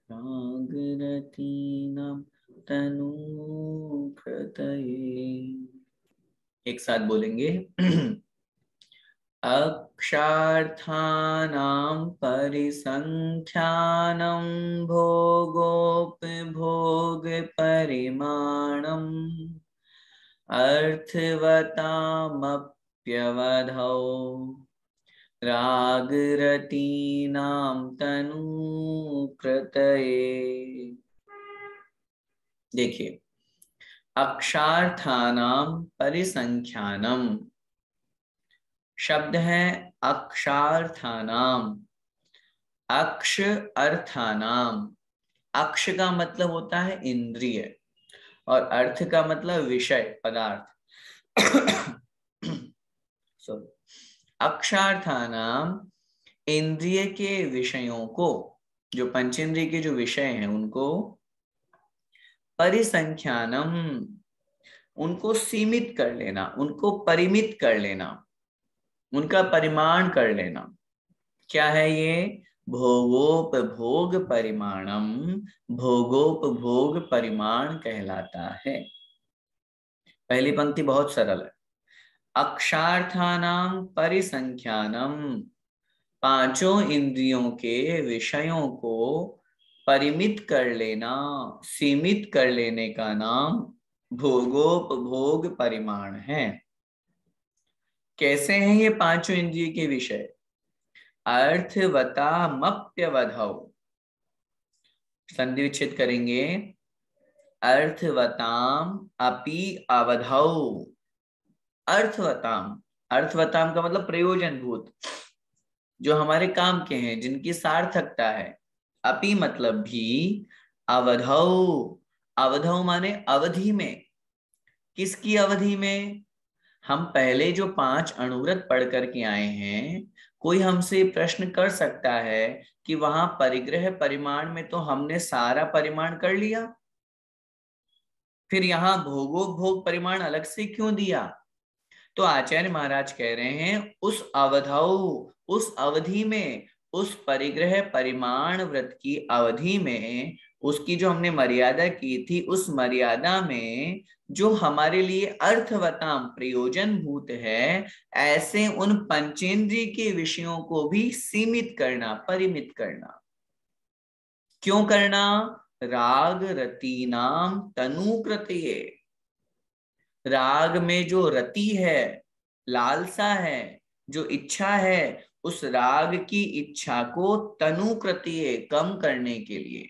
रागरतीनां तनूकृतये। एक साथ बोलेंगे। अक्षार्थानां परिसंख्यानं भोगोपभोग परिमाणम् अर्थवतामप्यवधौ रागरतीनां तनूकृतये। देखिए, अक्षार्थानां परिसंख्यानम शब्द है अक्षार्थानाम, अक्ष अर्थानाम। अक्ष का मतलब होता है इंद्रिय और अर्थ का मतलब विषय, पदार्थ। सॉरी, अक्षार्थानाम इंद्रिय के विषयों को, जो पंचेंद्रिय के जो विषय हैं उनको, परिसंख्यानम उनको सीमित कर लेना, उनको परिमित कर लेना, उनका परिमाण कर लेना। क्या है ये? भोगोपभोग परिमाणम, भोगोपभोग परिमाण कहलाता है। पहली पंक्ति बहुत सरल है। अक्षार्थानां परिसंख्यानम, पांचों इंद्रियों के विषयों को परिमित कर लेना, सीमित कर लेने का नाम भोगोपभोग परिमाण है। कैसे हैं ये पांचों इंद्रिय के विषय? अर्थवतामप्यवधौ, संधि विच्छेद करेंगे। अर्थवताम अपि अवधौ, अर्थवताम, अर्थवताम का मतलब प्रयोजनभूत, जो हमारे काम के हैं, जिनकी सार्थकता है। अपि मतलब भी, अवधौ, अवधौ माने अवधि में। किसकी अवधि में? हम पहले जो 5 अणुव्रत पढ़ करके आए हैं, कोई हमसे प्रश्न कर सकता है कि वहां परिग्रह परिमाण में तो हमने सारा परिमाण कर लिया, फिर यहाँ भोगोपभोग परिमाण अलग से क्यों दिया? तो आचार्य महाराज कह रहे हैं उस अवधौ, उस अवधि में, उस परिग्रह परिमाण व्रत की अवधि में, उसकी जो हमने मर्यादा की थी, उस मर्यादा में जो हमारे लिए अर्थवताम प्रयोजन भूत है, ऐसे उन पंचेंद्रिय के विषयों को भी सीमित करना, परिमित करना। क्यों करना? राग रतीनाम तनुकृतये, राग में जो रति है, लालसा है, जो इच्छा है, उस राग की इच्छा को तनुकृतये कम करने के लिए,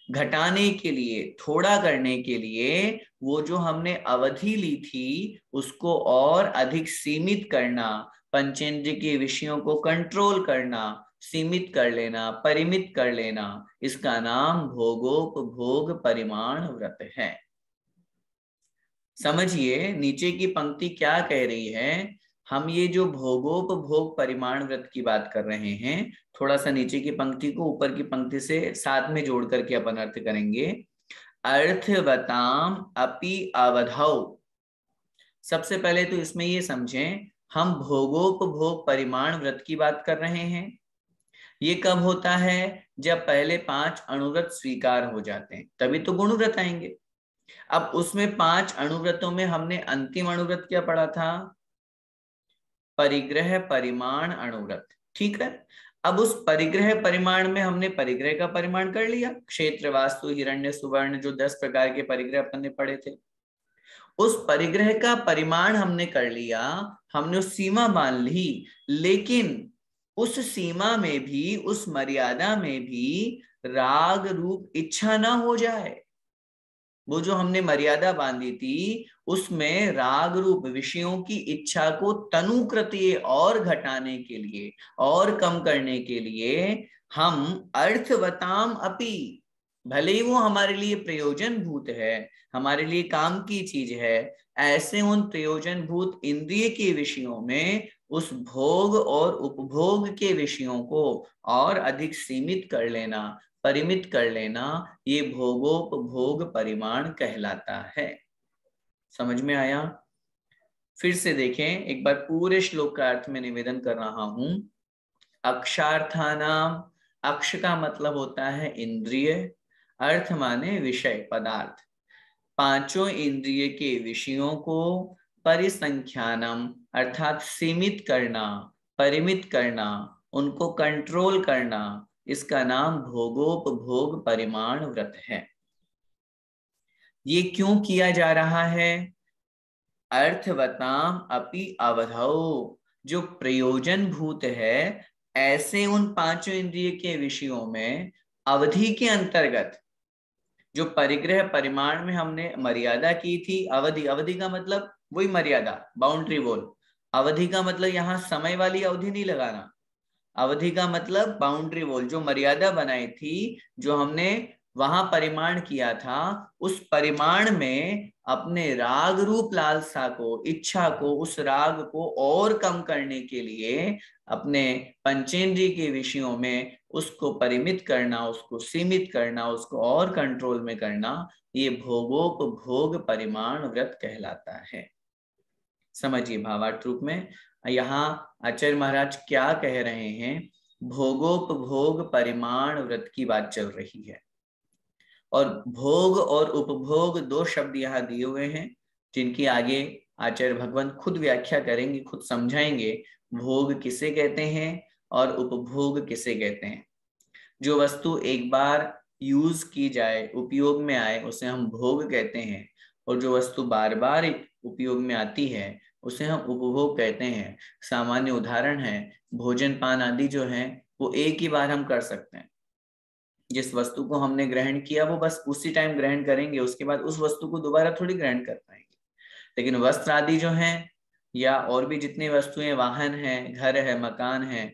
घटाने के लिए, थोड़ा करने के लिए, वो जो हमने अवधि ली थी उसको और अधिक सीमित करना, पंचेंद्रिय के विषयों को कंट्रोल करना, सीमित कर लेना, परिमित कर लेना, इसका नाम भोगोपभोग परिमाण व्रत है। समझिए नीचे की पंक्ति क्या कह रही है। हम ये जो भोगोपभोग परिमाण व्रत की बात कर रहे हैं, थोड़ा सा नीचे की पंक्ति को ऊपर की पंक्ति से साथ में जोड़ करके अपन अर्थ करेंगे। अर्थवताम अपि अवधौ, सबसे पहले तो इसमें ये समझें, हम भोगोपभोग परिमाण व्रत की बात कर रहे हैं। ये कब होता है? जब पहले 5 अणुव्रत स्वीकार हो जाते हैं, तभी तो गुणव्रत आएंगे। अब उसमें 5 अणुव्रतों में हमने अंतिम अणुव्रत क्या पढ़ा था? परिग्रह परिमाण अणुव्रत, ठीक है। अब उस परिग्रह परिमाण में हमने परिग्रह का परिमाण कर लिया, क्षेत्र वास्तु हिरण्य सुवर्ण, जो 10 प्रकार के परिग्रह अपन ने पढ़े थे, उस परिग्रह का परिमाण हमने कर लिया, हमने उस सीमा मान ली। लेकिन उस सीमा में भी, उस मर्यादा में भी राग रूप इच्छा ना हो जाए, वो जो हमने मर्यादा बांधी थी उसमें राग रूप विषयों की इच्छा को तनुकृतीय और घटाने के लिए और कम करने के लिए हम अर्थवताम अपि, भले ही वो हमारे लिए प्रयोजन भूत है, हमारे लिए काम की चीज है, ऐसे उन प्रयोजन भूत इंद्रिय के विषयों में उस भोग और उपभोग के विषयों को और अधिक सीमित कर लेना, परिमित कर लेना, ये भोगोपभोग परिमाण कहलाता है। समझ में आया? फिर से देखें एक बार, पूरे श्लोक का अर्थ में निवेदन कर रहा हूं। अक्षार्थानाम, अक्ष का मतलब होता है इंद्रिय, अर्थ माने विषय पदार्थ, पांचों इंद्रिय के विषयों को परिसंख्यानम अर्थात सीमित करना, परिमित करना, उनको कंट्रोल करना, इसका नाम भोगोपभोग परिमाण व्रत है। ये क्यों किया जा रहा है? अर्थवताम अपि अवधौ, जो प्रयोजन भूत है ऐसे उन पांचों इंद्रिय के विषयों में अवधि के अंतर्गत, जो परिग्रह परिमाण में हमने मर्यादा की थी, अवधि, अवधि का मतलब वही मर्यादा, बाउंड्री वॉल। अवधि का मतलब यहां समय वाली अवधि नहीं लगाना, अवधि का मतलब बाउंड्री वॉल, जो मर्यादा बनाई थी, जो हमने वहां परिमाण किया था, उस परिमाण में अपने राग रूप लालसा को, इच्छा को, उस राग को और कम करने के लिए अपने पंचेंद्रिय के विषयों में उसको परिमित करना, उसको सीमित करना, उसको और कंट्रोल में करना, ये भोगोपभोग परिमाण व्रत कहलाता है। समझिए भावार्थ रूप में यहाँ आचार्य महाराज क्या कह रहे हैं, भोगोपभोग परिमाण व्रत की बात चल रही है। और भोग और उपभोग दो शब्द यहाँ दिए हुए हैं, जिनकी आगे आचार्य भगवान खुद व्याख्या करेंगे, खुद समझाएंगे भोग किसे कहते हैं और उपभोग किसे कहते हैं। जो वस्तु एक बार यूज की जाए, उपयोग में आए, उसे हम भोग कहते हैं, और जो वस्तु बार बार उपयोग में आती है उसे हम उपभोग कहते हैं। सामान्य उदाहरण है भोजन पान आदि जो है, वो एक ही बार हम कर सकते हैं। जिस वस्तु को हमने ग्रहण किया वो बस उसी टाइम ग्रहण करेंगे, उसके बाद उस वस्तु को दोबारा थोड़ी ग्रहण कर पाएंगे। लेकिन वस्त्र आदि जो हैं, या और भी जितनी वस्तुएं, वाहन है, घर है, मकान है,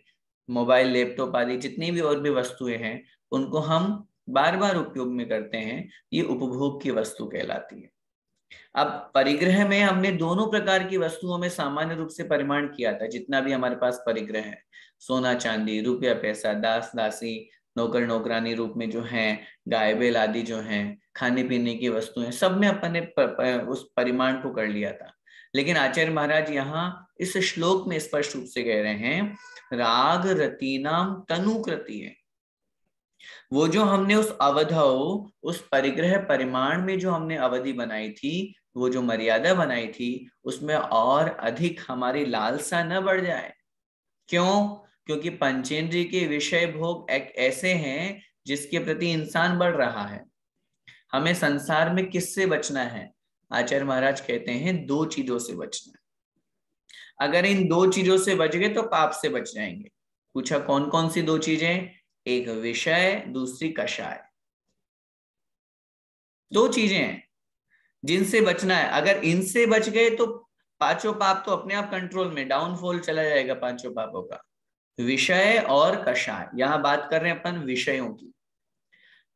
मोबाइल, लैपटॉप आदि जितनी भी और भी वस्तुएं हैं, उनको हम बार बार उपयोग में करते हैं, ये उपभोग की वस्तु कहलाती है। अब परिग्रह में हमने दोनों प्रकार की वस्तुओं में सामान्य रूप से परिमाण किया था, जितना भी हमारे पास परिग्रह है, सोना चांदी, रुपया पैसा, दास दासी, नौकर नौकरानी रूप में जो हैं, गाय बैल आदि जो हैं, खाने पीने की वस्तुएं, सब में अपन ने उस परिमाण को कर लिया था। लेकिन आचार्य महाराज यहाँ इस श्लोक में स्पष्ट रूप से कह रहे हैं राग रतीनाम तनुकृति है। वो जो हमने उस अवधौ, उस परिग्रह परिमाण में जो हमने अवधि बनाई थी, वो जो मर्यादा बनाई थी, उसमें और अधिक हमारी लालसा न बढ़ जाए। क्यों? क्योंकि पंचेंद्रिय के विषय भोग एक ऐसे हैं जिसके प्रति इंसान बढ़ रहा है। हमें संसार में किससे बचना है? आचार्य महाराज कहते हैं दो चीजों से बचना है। अगर इन दो चीजों से बच गए तो पाप से बच जाएंगे। पूछा कौन कौन सी दो चीजें? एक विषय, दूसरी कषाय। दो चीजें हैं जिनसे बचना है। अगर इनसे बच गए तो पांचों पाप तो अपने आप कंट्रोल में, डाउनफॉल चला जाएगा पांचों पापों का। विषय और कषाय, यहां बात कर रहे हैं अपन विषयों की।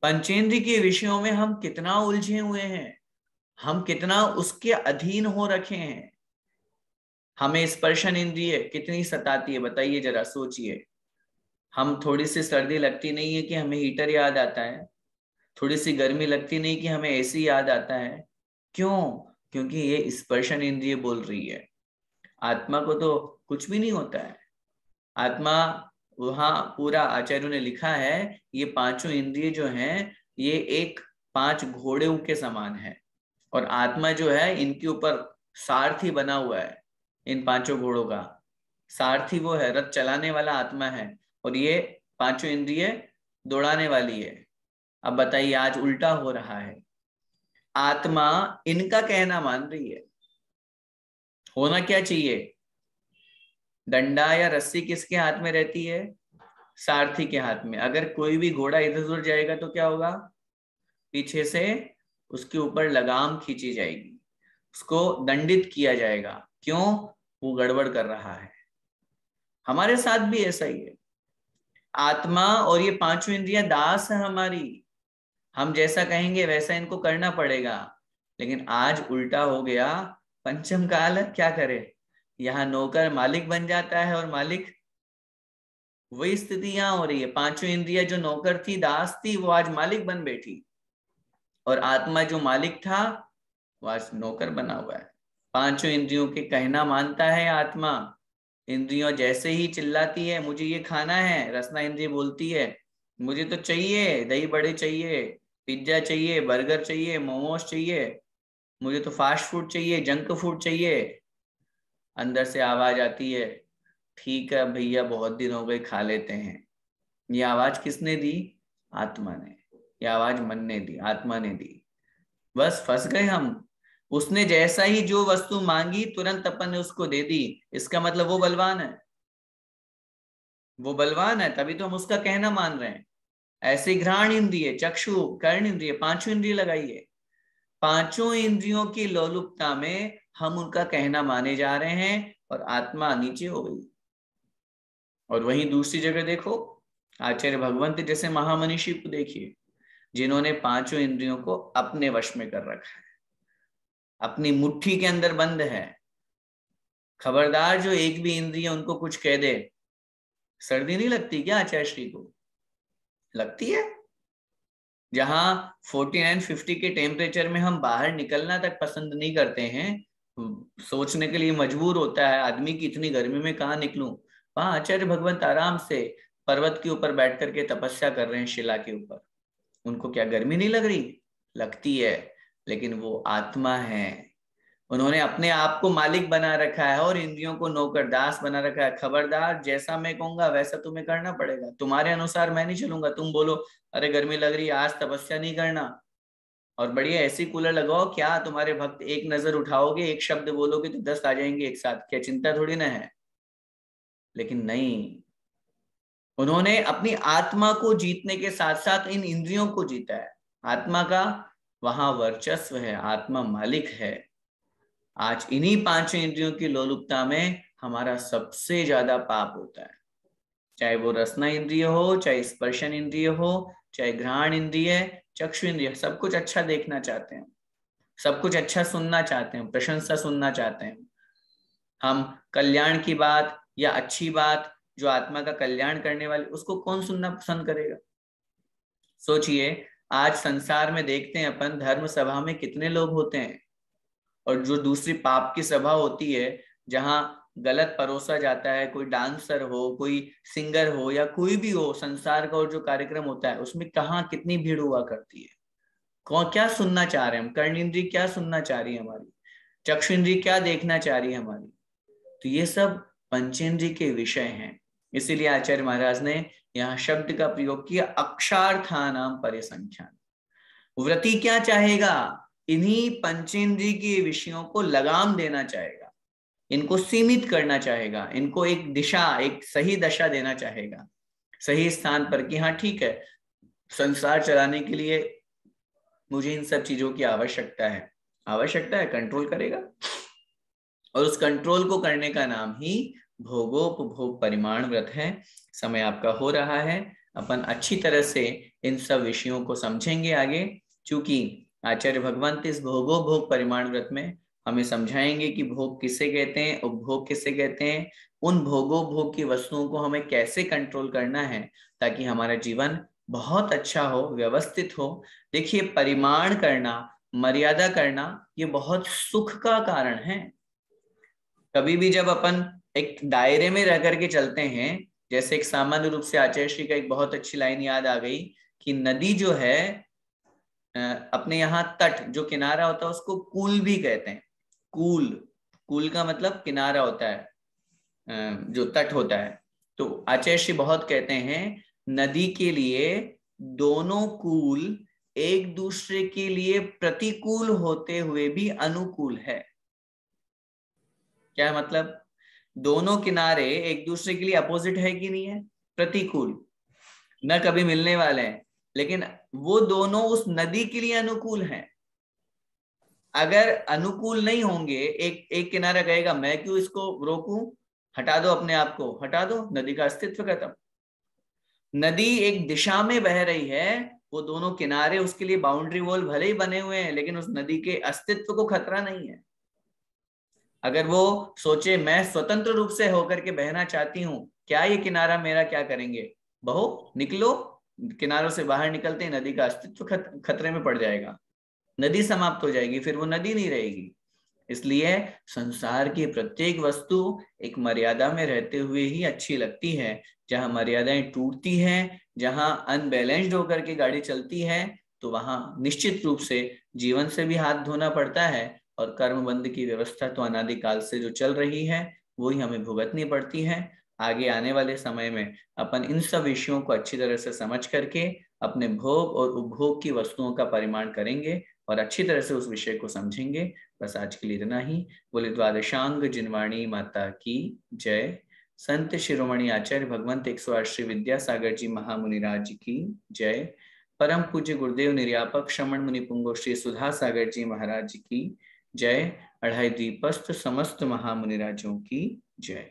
पंचेंद्रिय के विषयों में हम कितना उलझे हुए हैं, हम कितना उसके अधीन हो रखे हैं। हमें स्पर्शन इंद्रिय कितनी सताती है, बताइए जरा, सोचिए। हम थोड़ी सी सर्दी लगती नहीं है कि हमें हीटर याद आता है, थोड़ी सी गर्मी लगती नहीं कि हमें एसी याद आता है। क्यों? क्योंकि ये स्पर्शन इंद्रिय बोल रही है। आत्मा को तो कुछ भी नहीं होता है। आत्मा, वहां पूरा आचार्यों ने लिखा है, ये पांचों इंद्रिय जो हैं, ये एक 5 घोड़ों के समान है, और आत्मा जो है इनके ऊपर सारथी बना हुआ है। इन पांचों घोड़ों का सारथी वो है, रथ चलाने वाला आत्मा है, और ये पांचों इंद्रिय दौड़ाने वाली है। अब बताइए, आज उल्टा हो रहा है। आत्मा इनका कहना मान रही है। होना क्या चाहिए? डंडा या रस्सी किसके हाथ में रहती है? सारथी के हाथ में। अगर कोई भी घोड़ा इधर उधर जाएगा तो क्या होगा? पीछे से उसके ऊपर लगाम खींची जाएगी, उसको दंडित किया जाएगा। क्यों? वो गड़बड़ कर रहा है। हमारे साथ भी ऐसा ही है। आत्मा और ये पांचों इंद्रियां दास है हमारी, हम जैसा कहेंगे वैसा इनको करना पड़ेगा। लेकिन आज उल्टा हो गया, पंचम काल है, क्या करे? यहाँ नौकर मालिक बन जाता है, और मालिक, वही स्थिति यहाँ हो रही है। पांचों इंद्रियां जो नौकर थी, दास थी, वो आज मालिक बन बैठी, और आत्मा जो मालिक था वो आज नौकर बना हुआ है। पांचों इंद्रियों के कहना मानता है आत्मा। इंद्रियों जैसे ही चिल्लाती है मुझे ये खाना है, रसना इंद्रिय बोलती है मुझे तो चाहिए, दही बड़े चाहिए, पिज्जा चाहिए, बर्गर चाहिए, मोमोज चाहिए, मुझे तो फास्ट फूड चाहिए, जंक फूड चाहिए। अंदर से आवाज आती है, ठीक है भैया बहुत दिन हो गए, खा लेते हैं। ये आवाज किसने दी? आत्मा ने। ये आवाज मन ने दी, आत्मा ने दी। बस फंस गए हम। उसने जैसा ही जो वस्तु मांगी तुरंत अपन ने उसको दे दी। इसका मतलब वो बलवान है, वो बलवान है, तभी तो हम उसका कहना मान रहे हैं। ऐसे घ्राण इंद्रिय, चक्षु, कर्ण इंद्रिय, पांचों इंद्रिय लगाइए। पांचों इंद्रियों की लोलुपता में हम उनका कहना माने जा रहे हैं, और आत्मा नीचे हो गई। और वहीं दूसरी जगह देखो, आचार्य भगवंत जैसे महामनीषी को देखिए, जिन्होंने पांचों इंद्रियों को अपने वश में कर रखा है, अपनी मुट्ठी के अंदर बंद है। खबरदार जो एक भी इंद्रिय उनको कुछ कह दे, सर्दी नहीं लगती क्या आचार्य श्री को? लगती है। जहां 49-50 के टेम्परेचर में हम बाहर निकलना तक पसंद नहीं करते हैं, सोचने के लिए मजबूर होता है आदमी की इतनी गर्मी में कहाँ निकलूं, वहां आचार्य भगवंत आराम से पर्वत के ऊपर बैठ करके तपस्या कर रहे हैं, शिला के ऊपर। उनको क्या गर्मी नहीं लग रही? लगती है, लेकिन वो आत्मा है। उन्होंने अपने आप को मालिक बना रखा है और इंद्रियों को नौकर दास बना रखा है। खबरदार, जैसा मैं कहूंगा वैसा तुम्हें करना पड़ेगा, तुम्हारे अनुसार मैं नहीं चलूंगा। तुम बोलो अरे गर्मी लग रही है, आज तपस्या नहीं करना, और बढ़िया ऐसी कूलर लगाओ, क्या तुम्हारे भक्त एक नजर उठाओगे, एक शब्द बोलोगे तो 10 आ जाएंगे एक साथ, क्या चिंता थोड़ी ना है? लेकिन नहीं, उन्होंने अपनी आत्मा को जीतने के साथ साथ इन इंद्रियों को जीता है। आत्मा का वहां वर्चस्व है, आत्मा मालिक है। आज इन्हीं पांचों इंद्रियों की लोलुपता में हमारा सबसे ज्यादा पाप होता है। चाहे वो रसना इंद्रिय हो, चाहे स्पर्शन इंद्रिय हो, चाहे घ्राण इंद्रिय, चक्षु इंद्रिय, सब कुछ अच्छा देखना चाहते हैं, सब कुछ अच्छा सुनना चाहते हैं, प्रशंसा सुनना चाहते हैं। हम कल्याण की बात या अच्छी बात जो आत्मा का कल्याण करने वाली, उसको कौन सुनना पसंद करेगा? सोचिए, आज संसार में देखते हैं अपन, धर्म सभा में कितने लोग होते हैं, और जो दूसरी पाप की सभा होती है जहां गलत परोसा जाता है, कोई डांसर हो, कोई सिंगर हो, या कोई भी हो संसार का, और जो कार्यक्रम होता है उसमें कहाँ कितनी भीड़ हुआ करती है। कौन क्या सुनना चाह रहे हैं हम? कर्ण इंद्री क्या सुनना चाह रही है हमारी, चक्षु इंद्री क्या देखना चाह रही है हमारी? तो ये सब पंचेंद्रिय के विषय हैं। इसीलिए आचार्य महाराज ने यहाँ शब्द का प्रयोग किया, अक्षार्थानाम परिसंख्यान। व्रती क्या चाहेगा? इन्हीं पंचेंद्रिय के विषयों को लगाम देना चाहेगा, इनको सीमित करना चाहेगा, इनको एक दिशा, एक सही दशा देना चाहेगा, सही स्थान पर, कि हाँ ठीक है, संसार चलाने के लिए मुझे इन सब चीजों की आवश्यकता है, कंट्रोल करेगा। और उस कंट्रोल को करने का नाम ही भोगोपभोग परिमाण व्रत है। समय आपका हो रहा है, अपन अच्छी तरह से इन सब विषयों को समझेंगे आगे, क्योंकि आचार्य भगवंत इस भोगोपभोग परिमाण व्रत में हमें समझाएंगे कि भोग किसे कहते हैं, उपभोग किसे कहते हैं, उन भोगोपभोग की वस्तुओं को हमें कैसे कंट्रोल करना है ताकि हमारा जीवन बहुत अच्छा हो, व्यवस्थित हो। देखिए, परिमाण करना, मर्यादा करना, ये बहुत सुख का कारण है। कभी भी जब अपन एक दायरे में रह करके चलते हैं, जैसे एक सामान्य रूप से आचार्य श्री का एक बहुत अच्छी लाइन याद आ गई कि नदी जो है, अपने यहाँ तट जो किनारा होता है उसको कूल भी कहते हैं। कूल, कूल का मतलब किनारा होता है, जो तट होता है। तो आचार्य श्री बहुत कहते हैं, नदी के लिए दोनों कूल एक दूसरे के लिए प्रतिकूल होते हुए भी अनुकूल है। क्या मतलब? दोनों किनारे एक दूसरे के लिए अपोजिट है कि नहीं है? प्रतिकूल, न कभी मिलने वाले हैं, लेकिन वो दोनों उस नदी के लिए अनुकूल हैं। अगर अनुकूल नहीं होंगे, एक किनारा कहेगा मैं क्यों इसको रोकूं, हटा दो अपने आप को, हटा दो, नदी का अस्तित्व खत्म। नदी एक दिशा में बह रही है, वो दोनों किनारे उसके लिए बाउंड्री वॉल भले ही बने हुए हैं, लेकिन उस नदी के अस्तित्व को खतरा नहीं है। अगर वो सोचे मैं स्वतंत्र रूप से होकर के बहना चाहती हूं, क्या ये किनारा मेरा क्या करेंगे, बहो निकलो, किनारों से बाहर निकलते ही नदी का अस्तित्व खतरे में पड़ जाएगा, नदी समाप्त हो जाएगी, फिर वो नदी नहीं रहेगी। इसलिए संसार की प्रत्येक वस्तु एक मर्यादा में रहते हुए ही अच्छी लगती है। जहां मर्यादाएं टूटती हैं, जहां अनबैलेंस्ड होकर के गाड़ी चलती है, तो वहां निश्चित रूप से जीवन से भी हाथ धोना पड़ता है, और कर्मबंध की व्यवस्था तो अनादिकाल से जो चल रही है वही हमें भुगतनी पड़ती है। आगे आने वाले समय में अपन इन सब विषयों को अच्छी तरह से समझ करके अपने भोग और उपभोग की वस्तुओं का परिमाण करेंगे और अच्छी तरह से उस विषय को समझेंगे। बस आज के लिए इतना ही। बोले द्वादशांग जिनवाणी माता की जय। संत शिरोमणि आचार्य भगवंत 108 श्री विद्यासागर जी महामुनिराज की जय। परम पूज्य गुरुदेव निर्यापक श्रमण मुनि पुंगो श्री सुधा सागर जी महाराज की जय। अढ़ाई द्वीपस्थ समस्त महामुनिराजों की जय।